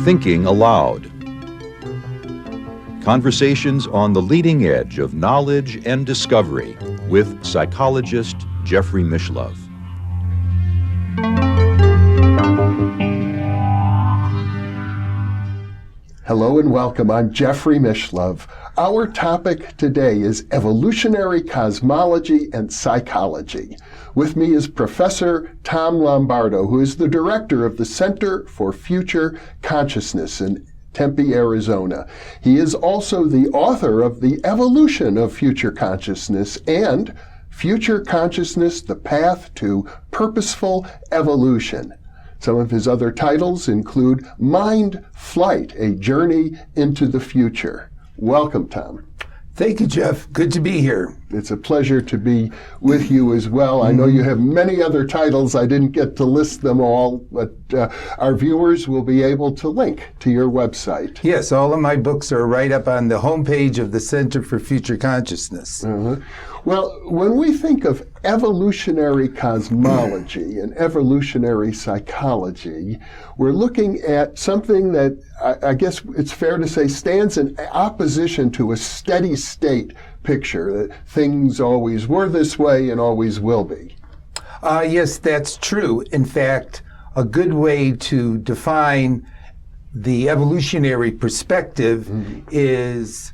Thinking Aloud. Conversations on the leading edge of knowledge and discovery with psychologist Jeffrey Mishlove. Hello and welcome. I'm Jeffrey Mishlove. Our topic today is evolutionary cosmology and psychology. With me is Professor Tom Lombardo, who is the director of the Center for Future Consciousness in Tempe, Arizona. He is also the author of The Evolution of Future Consciousness and Future Consciousness, The Path to Purposeful Evolution. Some of his other titles include Mind Flight, A Journey into the Future. Welcome, Tom. Thank you, Jeff. Good to be here. It's a pleasure to be with you as well. I know you have many other titles. I didn't get to list them all, but our viewers will be able to link to your website. Yes, all of my books are right up on the homepage of the Center for Future Consciousness. Well, when we think of evolutionary cosmology and evolutionary psychology, we're looking at something that I guess it's fair to say stands in opposition to a steady state picture, that things always were this way and always will be. Yes, that's true. In fact, a good way to define the evolutionary perspective is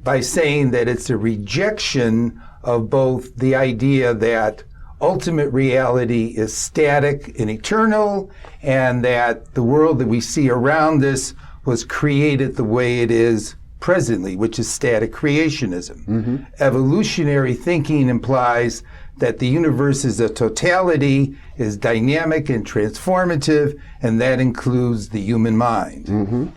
by saying that it's a rejection of both the idea that ultimate reality is static and eternal, and that the world that we see around us was created the way it is presently, which is static creationism. Evolutionary thinking implies that the universe is a totality, is dynamic and transformative, and that includes the human mind.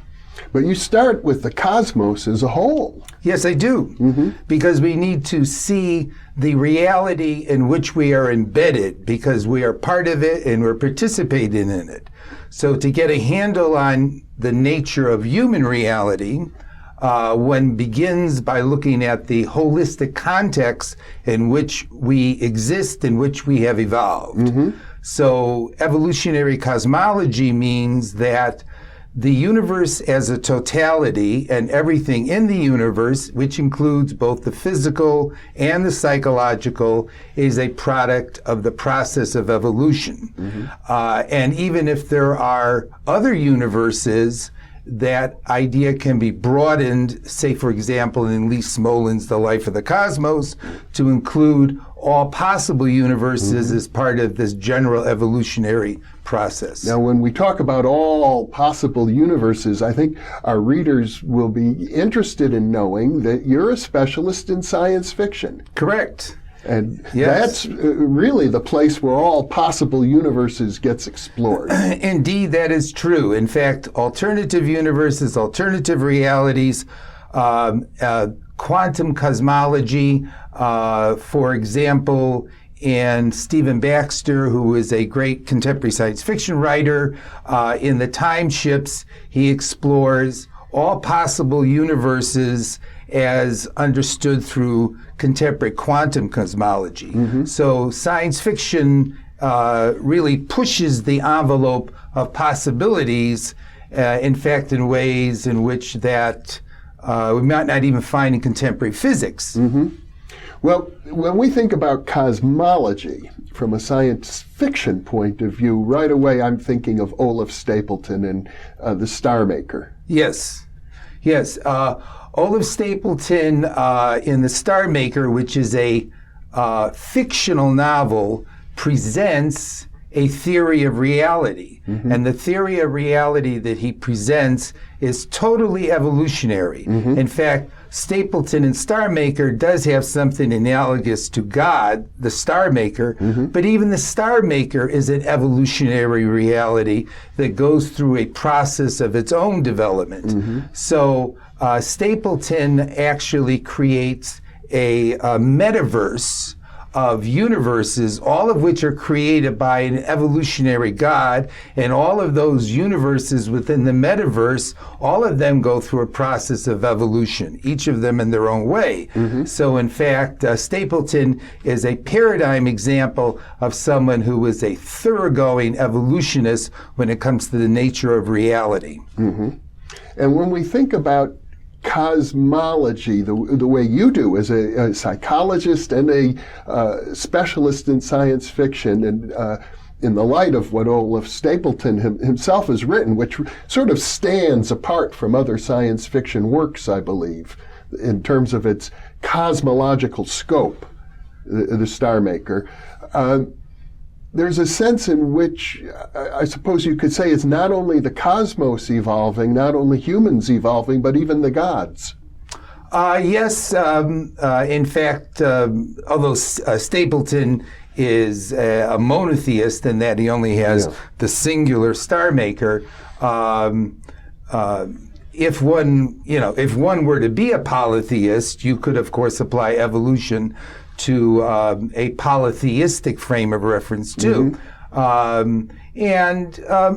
But you start with the cosmos as a whole. Yes, I do, because we need to see the reality in which we are embedded, because we are part of it and we're participating in it. So to get a handle on the nature of human reality, one begins by looking at the holistic context in which we exist, in which we have evolved. So evolutionary cosmology means that the universe as a totality and everything in the universe, which includes both the physical and the psychological, is a product of the process of evolution. And even if there are other universes, that idea can be broadened, say, for example, in Lee Smolin's The Life of the Cosmos, to include all possible universes as part of this general evolutionary process. Now, when we talk about all possible universes, I think our readers will be interested in knowing that you're a specialist in science fiction. Correct. And Yes. that's really the place where all possible universes gets explored. Indeed, that is true. In fact, alternative universes, alternative realities, quantum cosmology, for example, and Stephen Baxter, who is a great contemporary science fiction writer, in The Time Ships, he explores all possible universes as understood through contemporary quantum cosmology. So science fiction really pushes the envelope of possibilities, in fact, in ways in which that we might not even find in contemporary physics. Well, when we think about cosmology from a science fiction point of view, right away I'm thinking of Olaf Stapleton and The Star Maker. Yes. Olaf Stapleton in The Star Maker, which is a fictional novel, presents a theory of reality. And the theory of reality that he presents is totally evolutionary. In fact, Stapleton in Star Maker does have something analogous to God, the Star Maker, but even the Star Maker is an evolutionary reality that goes through a process of its own development. So Stapleton actually creates a metaverse of universes, all of which are created by an evolutionary God, and all of those universes within the metaverse, all of them go through a process of evolution, each of them in their own way. So in fact, Stapleton is a paradigm example of someone who is a thoroughgoing evolutionist when it comes to the nature of reality. And when we think about cosmology, the way you do as a psychologist and a specialist in science fiction, and in the light of what Olaf Stapleton himself has written, which sort of stands apart from other science fiction works, I believe, in terms of its cosmological scope, the Star Maker. There's a sense in which I suppose you could say it's not only the cosmos evolving, not only humans evolving, but even the gods. Yes. In fact, although Stapleton is a monotheist in that he only has the singular Star Maker, if one were to be a polytheist, you could, of course, apply evolution to a polytheistic frame of reference too. And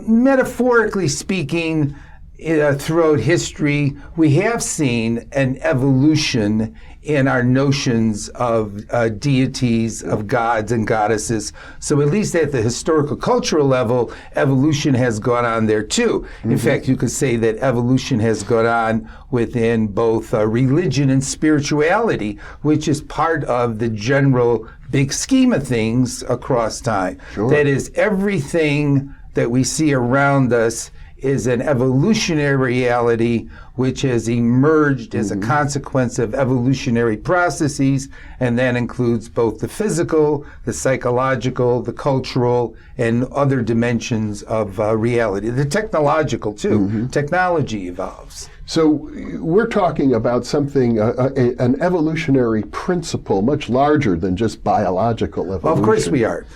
metaphorically speaking, throughout history, we have seen an evolution in our notions of deities, of gods and goddesses. So at least at the historical cultural level, evolution has gone on there too. In fact, you could say that evolution has gone on within both religion and spirituality, which is part of the general big scheme of things across time. That is, everything that we see around us is an evolutionary reality which has emerged as a consequence of evolutionary processes, and that includes both the physical, the psychological, the cultural, and other dimensions of reality. The technological, too. Technology evolves. So we're talking about something, an evolutionary principle much larger than just biological evolution. Well, of course we are.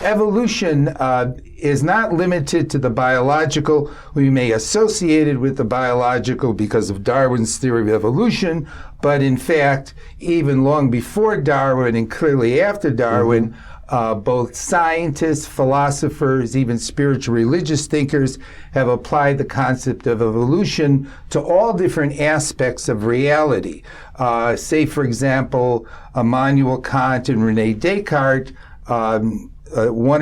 Evolution is not limited to the biological. We may associate it with the biological because of Darwin's theory of evolution, but in fact, even long before Darwin and clearly after Darwin, both scientists, philosophers, even spiritual religious thinkers have applied the concept of evolution to all different aspects of reality. Say, for example, Immanuel Kant and Rene Descartes, 1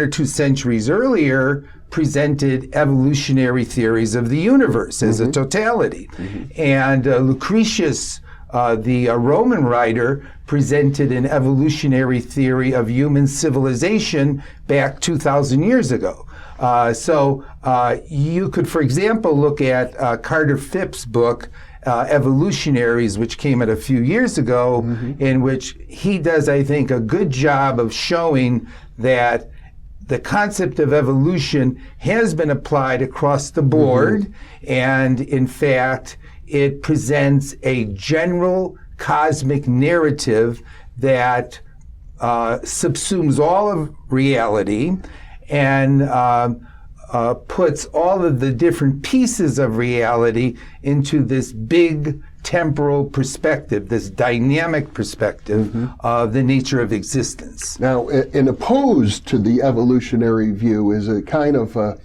or 2 centuries earlier, presented evolutionary theories of the universe as a totality. And Lucretius, the Roman writer, presented an evolutionary theory of human civilization back 2,000 years ago. So you could, for example, look at Carter Phipps' book, Evolutionaries, which came out a few years ago, in which he does, I think, a good job of showing that the concept of evolution has been applied across the board, and in fact, it presents a general cosmic narrative that subsumes all of reality and puts all of the different pieces of reality into this big temporal perspective, this dynamic perspective of the nature of existence. Now, in opposed to the evolutionary view is a kind of a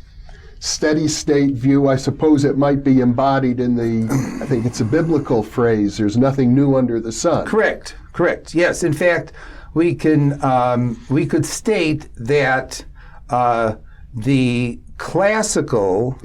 steady state view. I suppose it might be embodied in the, I think it's a biblical phrase, there's nothing new under the sun. Correct. Yes, in fact, we could state that the classical,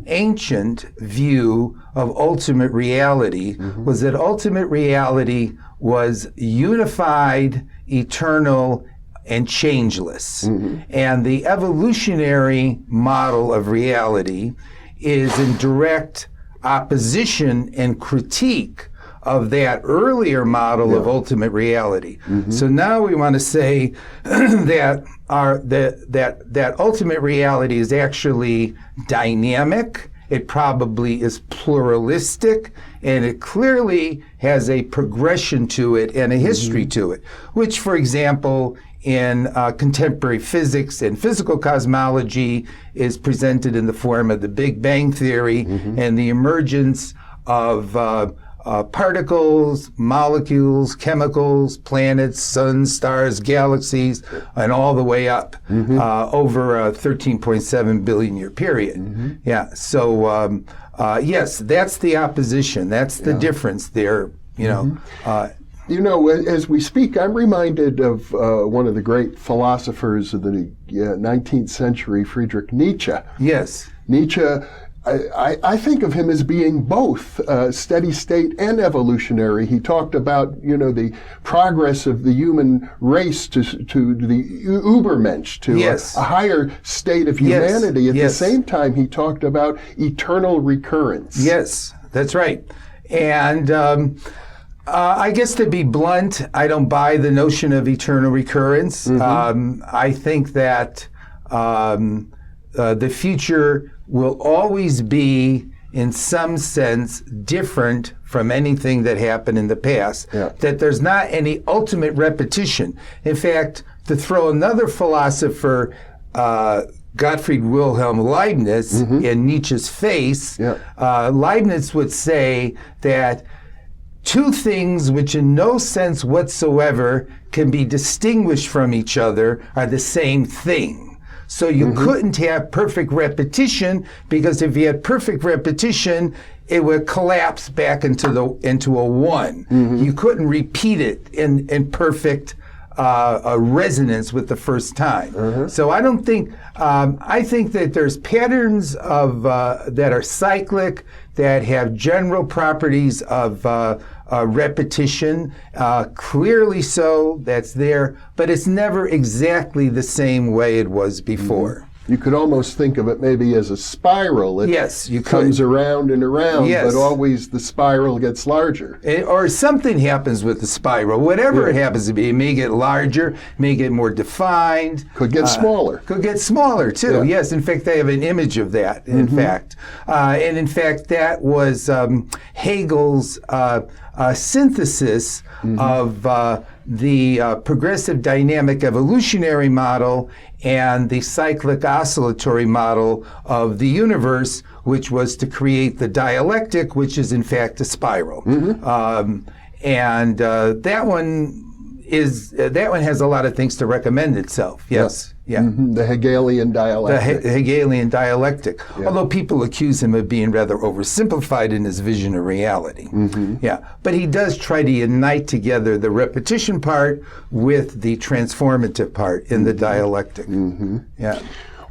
ancient view of ultimate reality was that ultimate reality was unified, eternal, and changeless. And the evolutionary model of reality is in direct opposition and critique of that earlier model of ultimate reality. So now we want to say that that ultimate reality is actually dynamic. It probably is pluralistic, and it clearly has a progression to it and a history to it, which, for example, in contemporary physics and physical cosmology is presented in the form of the Big Bang Theory and the emergence of particles, molecules, chemicals, planets, suns, stars, galaxies, and all the way up over a 13.7 billion year period. Yeah. So yes, that's the opposition. That's the difference there. You know. As we speak, I'm reminded of one of the great philosophers of the 19th century, Friedrich Nietzsche. Yes. Nietzsche, I think of him as being both steady state and evolutionary. He talked about, the progress of the human race to the Übermensch, to a higher state of humanity. At the same time, he talked about eternal recurrence. Yes, that's right. And I guess, to be blunt, I don't buy the notion of eternal recurrence. I think that the future will always be, in some sense, different from anything that happened in the past, that there's not any ultimate repetition. In fact, to throw another philosopher, Gottfried Wilhelm Leibniz, in Nietzsche's face, Leibniz would say that two things which in no sense whatsoever can be distinguished from each other are the same thing. So you couldn't have perfect repetition, because if you had perfect repetition, it would collapse back into a one. You couldn't repeat it in perfect resonance with the first time. So I don't think, I think that there's patterns of that are cyclic, that have general properties of repetition, clearly so, that's there, but it's never exactly the same way it was before. You could almost think of it maybe as a spiral. It comes around and around, but always the spiral gets larger. Or something happens with the spiral. Whatever it happens to be, it may get larger, may get more defined. Could get smaller. Could get smaller, too. Yes, in fact, I have an image of that, in fact. And in fact, that was Hegel's synthesis of the progressive dynamic evolutionary model and the cyclic oscillatory model of the universe, which was to create the dialectic, which is in fact a spiral. And that one has a lot of things to recommend itself. Yes. The Hegelian dialectic. The Hegelian dialectic. Although people accuse him of being rather oversimplified in his vision of reality. But he does try to unite together the repetition part with the transformative part in the dialectic.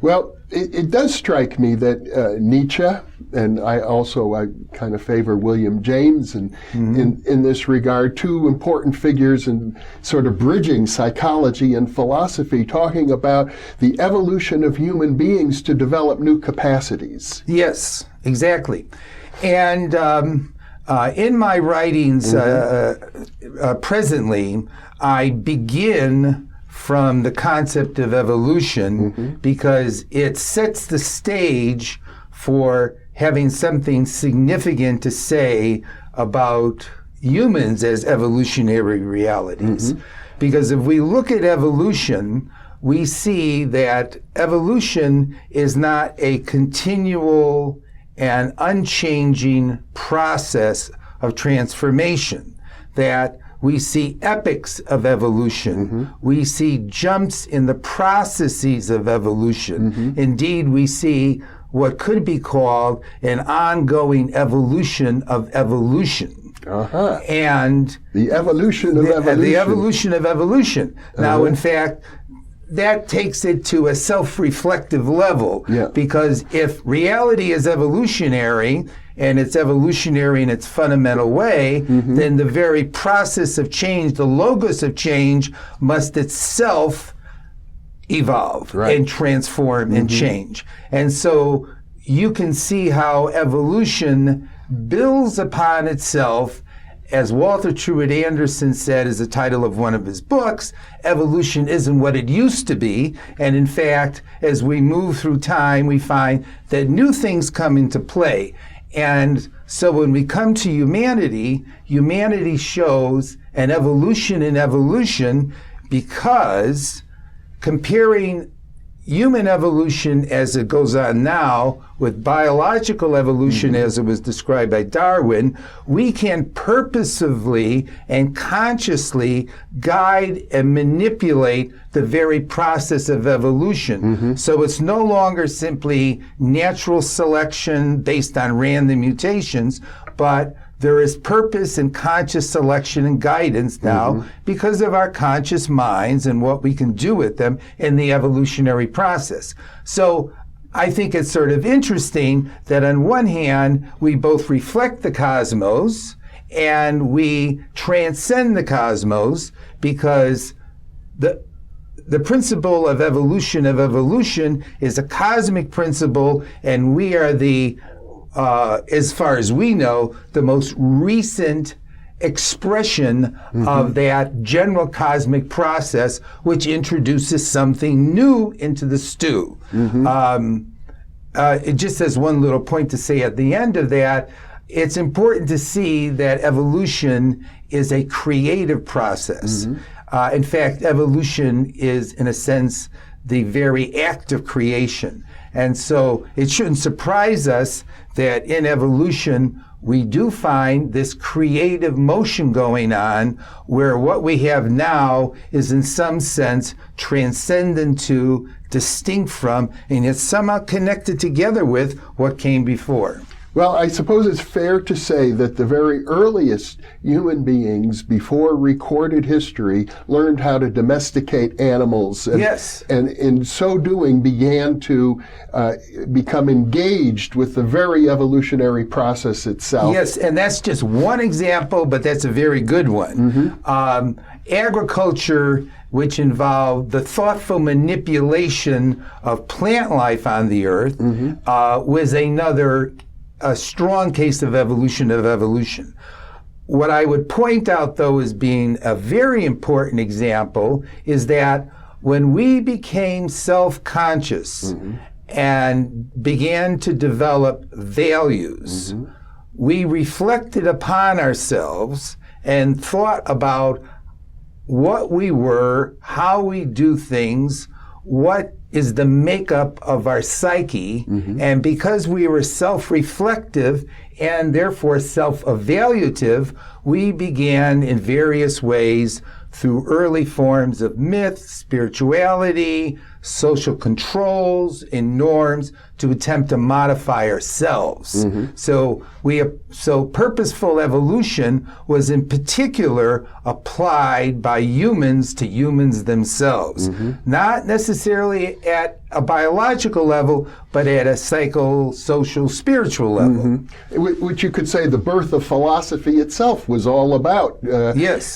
Well, it does strike me that Nietzsche, and I kind of favor William James in this regard, two important figures in sort of bridging psychology and philosophy, talking about the evolution of human beings to develop new capacities. Yes, exactly. And in my writings presently, I begin from the concept of evolution because it sets the stage for having something significant to say about humans as evolutionary realities. Because if we look at evolution, we see that evolution is not a continual and unchanging process of transformation, that we see epochs of evolution. We see jumps in the processes of evolution. Indeed, we see what could be called an ongoing evolution of evolution. And the evolution of evolution. The evolution of evolution. Now, in fact, that takes it to a self-reflective level. Because if reality is evolutionary, and it's evolutionary in its fundamental way, then the very process of change, the logos of change, must itself evolve and transform and change. And so you can see how evolution builds upon itself. As Walter Truett Anderson said as the title of one of his books, evolution isn't what it used to be. And in fact, as we move through time, we find that new things come into play. And so when we come to humanity, humanity shows an evolution in evolution, because comparing human evolution as it goes on now, with biological evolution as it was described by Darwin, we can purposively and consciously guide and manipulate the very process of evolution. So it's no longer simply natural selection based on random mutations, but there is purpose and conscious selection and guidance now because of our conscious minds and what we can do with them in the evolutionary process. So I think it's sort of interesting that on one hand, we both reflect the cosmos and we transcend the cosmos, because the principle of evolution is a cosmic principle, and we are the as far as we know, the most recent expression of that general cosmic process, which introduces something new into the stew. It just has one little point to say at the end of that. It's important to see that evolution is a creative process. In fact, evolution is, in a sense, the very act of creation. And so it shouldn't surprise us that in evolution, we do find this creative motion going on, where what we have now is in some sense transcendent to, distinct from, and yet somehow connected together with what came before. Well, I suppose it's fair to say that the very earliest human beings before recorded history learned how to domesticate animals. And, and in so doing began to become engaged with the very evolutionary process itself. Yes, and that's just one example, but that's a very good one. Agriculture, which involved the thoughtful manipulation of plant life on the earth, was another a strong case of evolution. What I would point out, though, as being a very important example is that when we became self-conscious and began to develop values, we reflected upon ourselves and thought about what we were, how we do things, what is the makeup of our psyche, and because we were self-reflective and therefore self-evaluative, we began in various ways through early forms of myth, spirituality, social controls, and norms to attempt to modify ourselves. So purposeful evolution was in particular applied by humans to humans themselves, not necessarily at a biological level, but at a psycho-social, spiritual level. Which you could say the birth of philosophy itself was all about.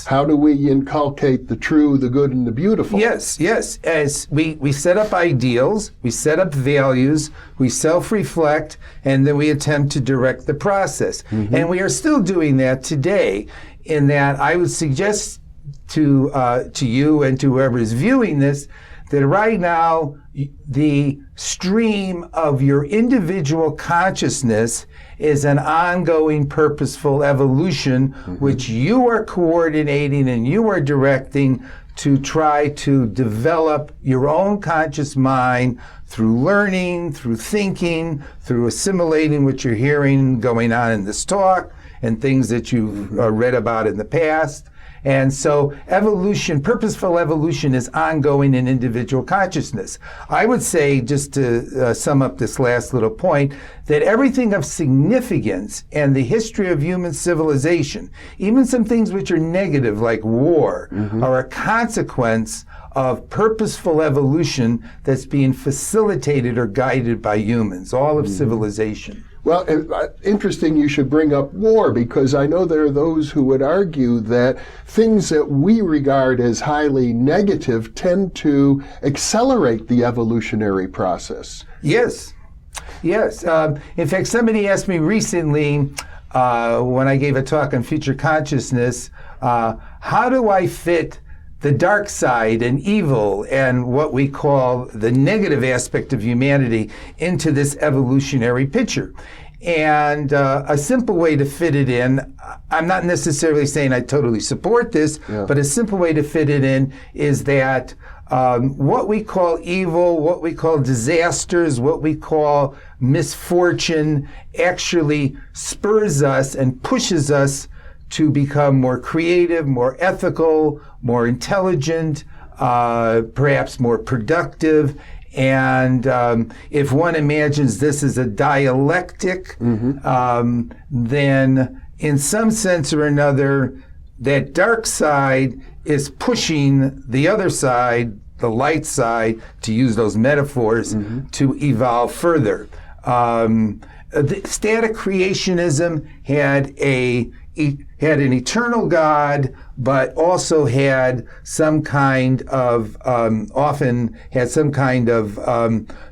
How do we inculcate the true, the good, and the beautiful? Yes. As we set up ideals, we set up values, we self-reflect, and then we attempt to direct the process. And we are still doing that today, in that I would suggest to you and to whoever is viewing this that right now the stream of your individual consciousness is an ongoing purposeful evolution, which you are coordinating and you are directing to try to develop your own conscious mind through learning, through thinking, through assimilating what you're hearing going on in this talk and things that you've read about in the past. And so evolution, purposeful evolution, is ongoing in individual consciousness. I would say, just to sum up this last little point, that everything of significance and the history of human civilization, even some things which are negative like war, are a consequence of purposeful evolution that's being facilitated or guided by humans, all of civilization. Well, interesting you should bring up war, because I know there are those who would argue that things that we regard as highly negative tend to accelerate the evolutionary process. Yes. In fact, somebody asked me recently, when I gave a talk on future consciousness, how do I fit the dark side and evil and what we call the negative aspect of humanity into this evolutionary picture? And a simple way to fit it in, I'm not necessarily saying I totally support this, but a simple way to fit it in is that what we call evil, what we call disasters, what we call misfortune actually spurs us and pushes us to become more creative, more ethical, more intelligent, perhaps more productive. And if one imagines this as a dialectic, then in some sense or another, that dark side is pushing the other side, the light side, to use those metaphors, to evolve further. The static creationism had an eternal God, but also had some kind of, often had some kind of,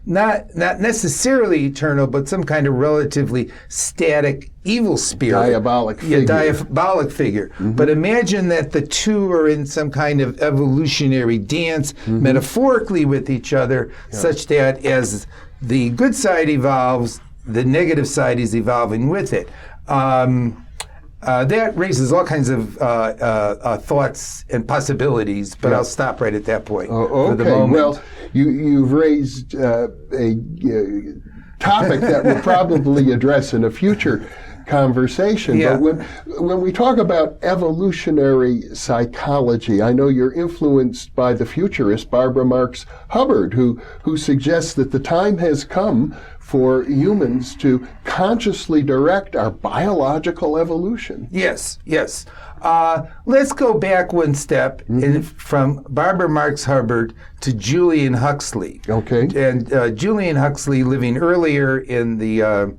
not necessarily eternal, but some kind of relatively static evil spirit. Diabolic figure. Yeah, diabolic figure. But imagine that the two are in some kind of evolutionary dance, metaphorically with each other, such that as the good side evolves, the negative side is evolving with it. That raises all kinds of thoughts and possibilities, but I'll stop right at that point for the moment. Well, you've raised a topic that we'll probably address in a future conversation. But when we talk about evolutionary psychology, I know you're influenced by the futurist Barbara Marx Hubbard, who suggests that the time has come for humans to consciously direct our biological evolution. Yes. Let's go back one step from Barbara Marx Hubbard to Julian Huxley. Okay. And Julian Huxley, living earlier in the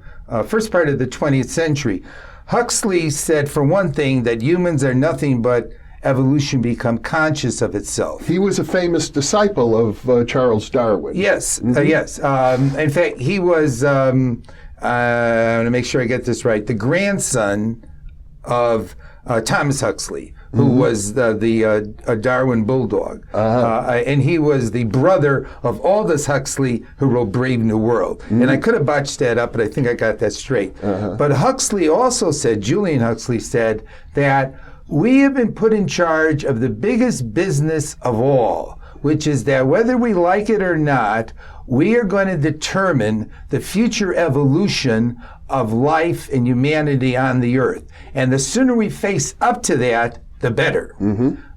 first part of the 20th century, Huxley said, for one thing, that humans are nothing but evolution become conscious of itself. He was a famous disciple of Charles Darwin. Yes, yes. In fact, he was, I want to make sure I get this right, the grandson of Thomas Huxley, who was the Darwin bulldog. And he was the brother of Aldous Huxley, who wrote Brave New World. And I could have botched that up, but I think I got that straight. But Huxley also said, Julian Huxley said, that we have been put in charge of the biggest business of all, which is that whether we like it or not, we are going to determine the future evolution of life and humanity on the earth. And the sooner we face up to that, the better.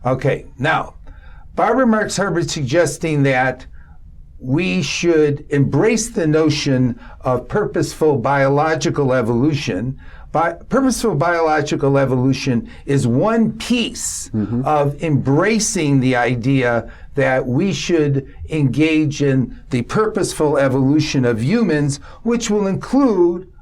Okay, now, Barbara Marx Hubbard suggesting that we should embrace the notion of purposeful biological evolution. Purposeful biological evolution is one piece of embracing the idea that we should engage in the purposeful evolution of humans, which will include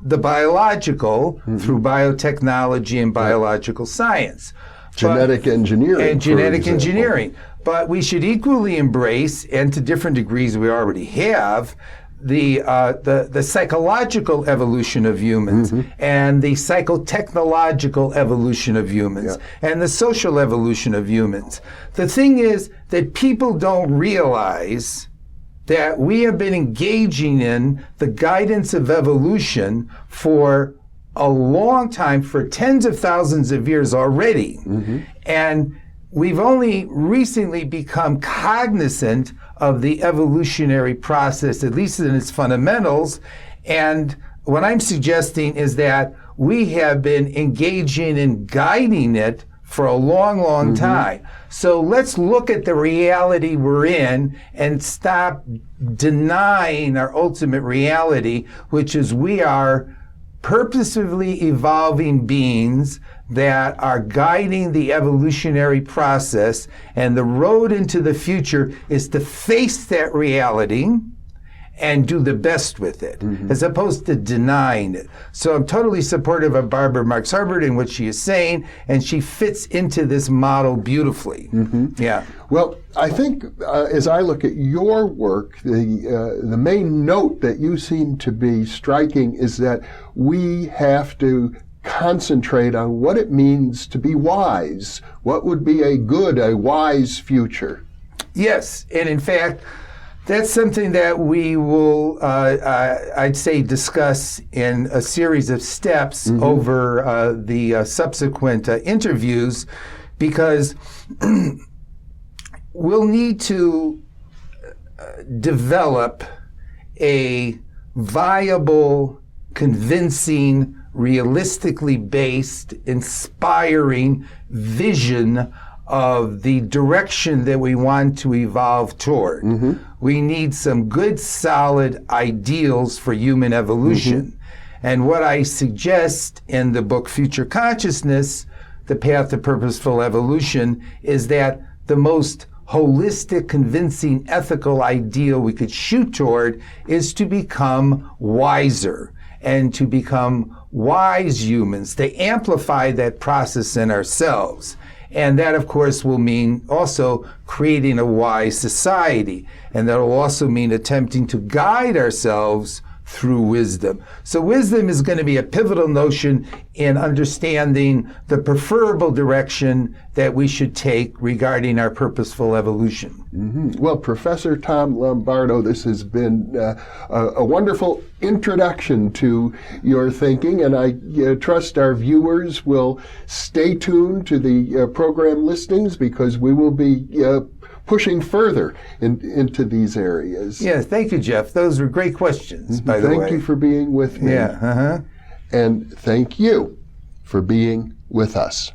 the biological through biotechnology and biological science. Genetic engineering. And genetic engineering. But we should equally embrace, and to different degrees we already have, the psychological evolution of humans and the psychotechnological evolution of humans and the social evolution of humans. The thing is that people don't realize that we have been engaging in the guidance of evolution for a long time, for tens of thousands of years already. And we've only recently become cognizant of the evolutionary process, at least in its fundamentals. And what I'm suggesting is that we have been engaging in guiding it for a long, long time. So let's look at the reality we're in and stop denying our ultimate reality, which is we are purposefully evolving beings that are guiding the evolutionary process, and the road into the future is to face that reality and do the best with it, as opposed to denying it. So I'm totally supportive of Barbara Marx Hubbard and what she is saying, and she fits into this model beautifully. Yeah. Well, I think as I look at your work, the main note that you seem to be striking is that we have to concentrate on what it means to be wise. What would be a wise future? Yes, and in fact, That's something that we will, I'd say, discuss in a series of steps over the subsequent interviews, because we'll need to develop a viable, convincing, realistically based, inspiring vision of the direction that we want to evolve toward. We need some good, solid ideals for human evolution. And what I suggest in the book Future Consciousness, The Path to Purposeful Evolution, is that the most holistic, convincing, ethical ideal we could shoot toward is to become wiser and to become wise humans, to amplify that process in ourselves. And that, of course, will mean also creating a wise society. And that will also mean attempting to guide ourselves through wisdom. So wisdom is going to be a pivotal notion in understanding the preferable direction that we should take regarding our purposeful evolution. Well, Professor Tom Lombardo, this has been a wonderful introduction to your thinking, and I trust our viewers will stay tuned to the program listings, because we will be pushing further into these areas. Yeah, thank you, Jeff. Those were great questions, by the way. Thank you for being with me. Yeah, And thank you for being with us.